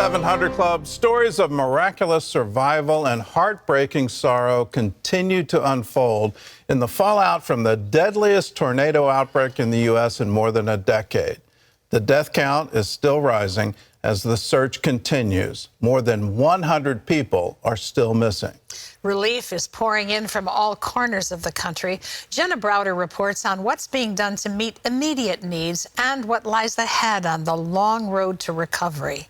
700 Club, stories of miraculous survival and heartbreaking sorrow continue to unfold in the fallout from the deadliest tornado outbreak in the U.S. in more than a decade. The death count is still rising as the search continues. More than 100 people are still missing. Relief is pouring in from all corners of the country. Jenna Browder reports on what's being done to meet immediate needs and what lies ahead on the long road to recovery.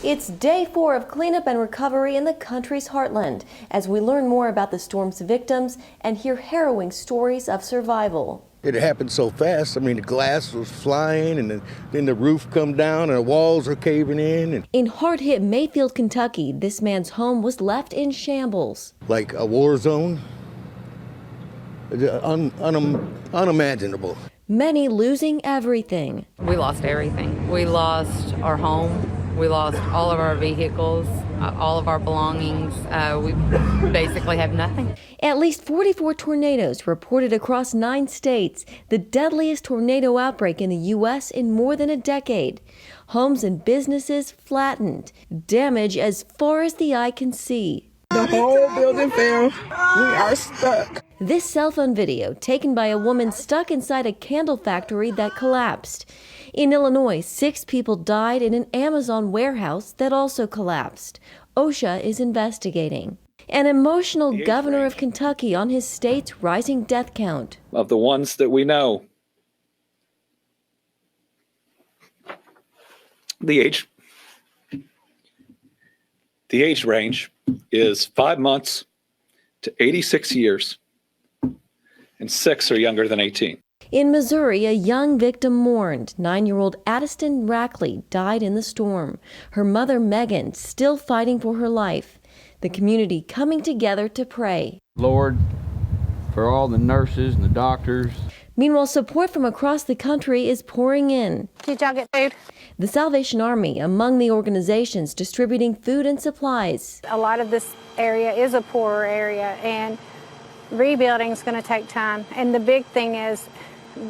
It's day 4 of cleanup and recovery in the country's heartland as we learn more about the storm's victims and hear harrowing stories of survival. It happened so fast. I mean, the glass was flying and then the roof come down and the walls are caving in. In hard-hit Mayfield, Kentucky, this man's home was left in shambles. Like a war zone. Unimaginable. Many losing everything. We lost everything. We lost our home. We lost all of our vehicles, all of our belongings. We basically have nothing. At least 44 tornadoes reported across 9 states, the deadliest tornado outbreak in the U.S. in more than a decade. Homes and businesses flattened, damage as far as the eye can see. The whole building fell. We are stuck. This cell phone video taken by a woman stuck inside a candle factory that collapsed. In Illinois, 6 people died in an Amazon warehouse that also collapsed. OSHA is investigating. An emotional governor of Kentucky on his state's rising death count. Of the ones that we know, the age range is 5 months to 86 years, and 6 are younger than 18. In Missouri, a young victim mourned. 9-year-old Addiston Rackley died in the storm. Her mother, Megan, still fighting for her life. The community coming together to pray. Lord, for all the nurses and the doctors. Meanwhile, support from across the country is pouring in. Did y'all get food? The Salvation Army among the organizations distributing food and supplies. A lot of this area is a poorer area, and rebuilding is going to take time. And the big thing is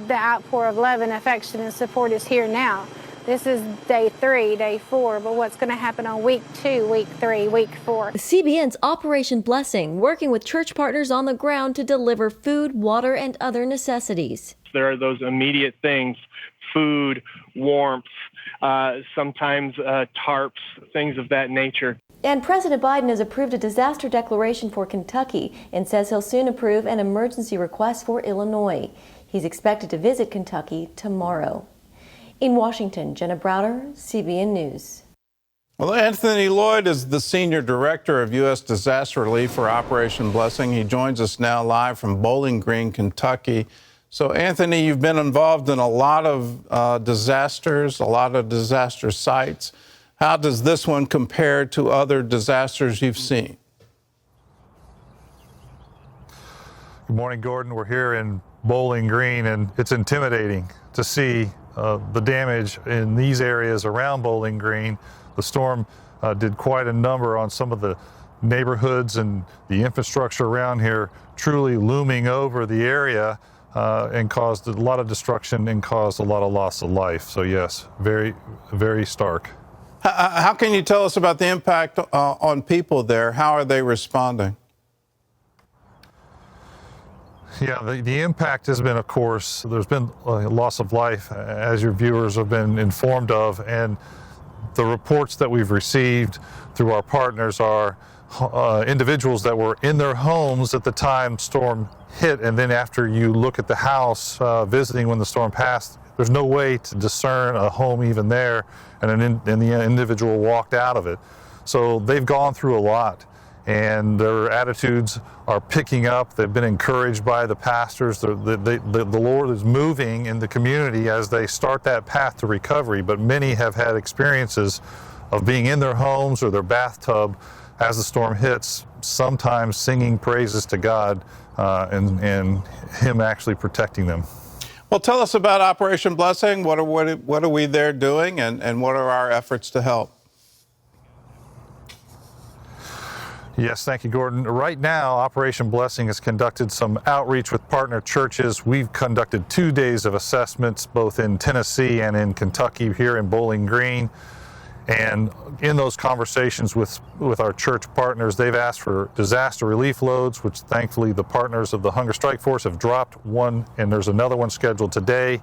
the outpour of love and affection and support is here now. This is day 3, day 4, but what's going to happen on week 2, week 3, week 4? CBN's Operation Blessing, working with church partners on the ground to deliver food, water, and other necessities. There are those immediate things, food, warmth, sometimes tarps, things of that nature. And President Biden has approved a disaster declaration for Kentucky and says he'll soon approve an emergency request for Illinois. He's expected to visit Kentucky tomorrow. In Washington, Jenna Browder, CBN News. Well, Anthony Lloyd is the Senior Director of U.S. Disaster Relief for Operation Blessing. He joins us now live from Bowling Green, Kentucky. So, Anthony, you've been involved in a lot of disasters, a lot of disaster sites. How does this one compare to other disasters you've seen? Good morning, Gordon. We're here in Bowling Green, and it's intimidating to see the damage in these areas around Bowling Green. The storm did quite a number on some of the neighborhoods and the infrastructure around here, truly looming over the area, and caused a lot of destruction and caused a lot of loss of life. So yes, very, very stark. How can you tell us about the impact on people there? How are they responding? Yeah, the impact has been, of course, there's been a loss of life, as your viewers have been informed of, and the reports that we've received through our partners are individuals that were in their homes at the time storm hit, and then after you look at the house visiting when the storm passed, there's no way to discern a home even there, and the individual walked out of it. So they've gone through a lot, and their attitudes are picking up. They've been encouraged by the pastors. The Lord is moving in the community as they start that path to recovery, but many have had experiences of being in their homes or their bathtub as the storm hits, sometimes singing praises to God and Him actually protecting them. Well, tell us about Operation Blessing. What are we there doing, and what are our efforts to help? Yes, thank you, Gordon. Right now, Operation Blessing has conducted some outreach with partner churches. We've conducted 2 days of assessments, both in Tennessee and in Kentucky, here in Bowling Green. And in those conversations with our church partners, they've asked for disaster relief loads, which thankfully the partners of the Hunger Strike Force have dropped one, and there's another one scheduled today.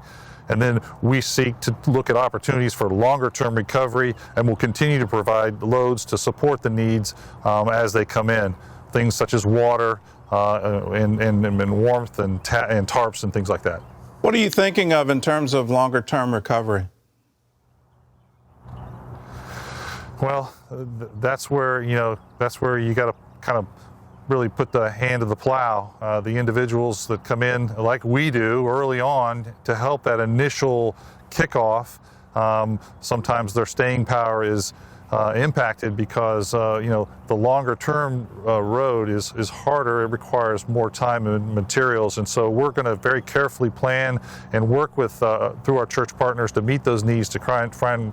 And then we seek to look at opportunities for longer term recovery, and we'll continue to provide loads to support the needs as they come in. Things such as water and warmth and tarps and things like that. What are you thinking of in terms of longer term recovery? Well, that's where you got to kind of really put the hand to the plow. The individuals that come in like we do early on to help that initial kickoff, sometimes their staying power is impacted because the longer term road is harder. It requires more time and materials, and so we're going to very carefully plan and work with through our church partners to meet those needs, to try and find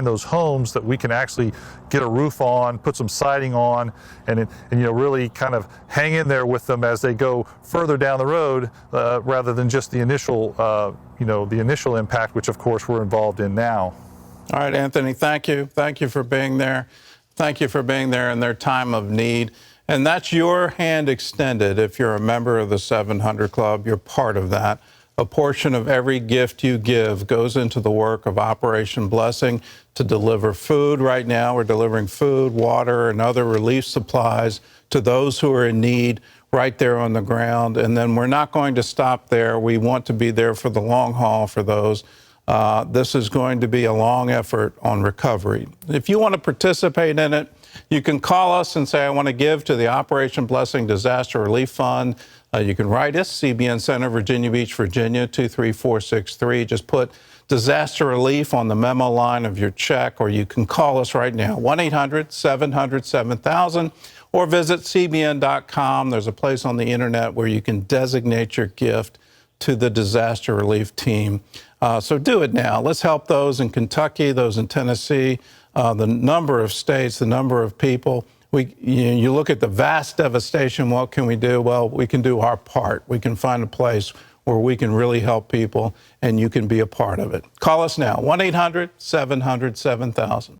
those homes that we can actually get a roof on, put some siding on, and really kind of hang in there with them as they go further down the road, rather than just the initial impact, which of course we're involved in now. All right, Anthony, thank you. Thank you for being there. Thank you for being there in their time of need. And that's your hand extended. If you're a member of the 700 Club, you're part of that. A portion of every gift you give goes into the work of Operation Blessing to deliver food. Right now, we're delivering food, water, and other relief supplies to those who are in need right there on the ground. And then we're not going to stop there. We want to be there for the long haul for those. This is going to be a long effort on recovery. If you want to participate in it, you can call us and say, I want to give to the Operation Blessing Disaster Relief Fund. You can write us, CBN Center, Virginia Beach, Virginia, 23463. Just put disaster relief on the memo line of your check, or you can call us right now, 1-800-700-7000, or visit cbn.com. There's a place on the internet where you can designate your gift to the disaster relief team. So do it now. Let's help those in Kentucky, those in Tennessee, the number of states, the number of people. You look at the vast devastation, what can we do? Well, we can do our part. We can find a place where we can really help people, and you can be a part of it. Call us now, 1-800-700-7000.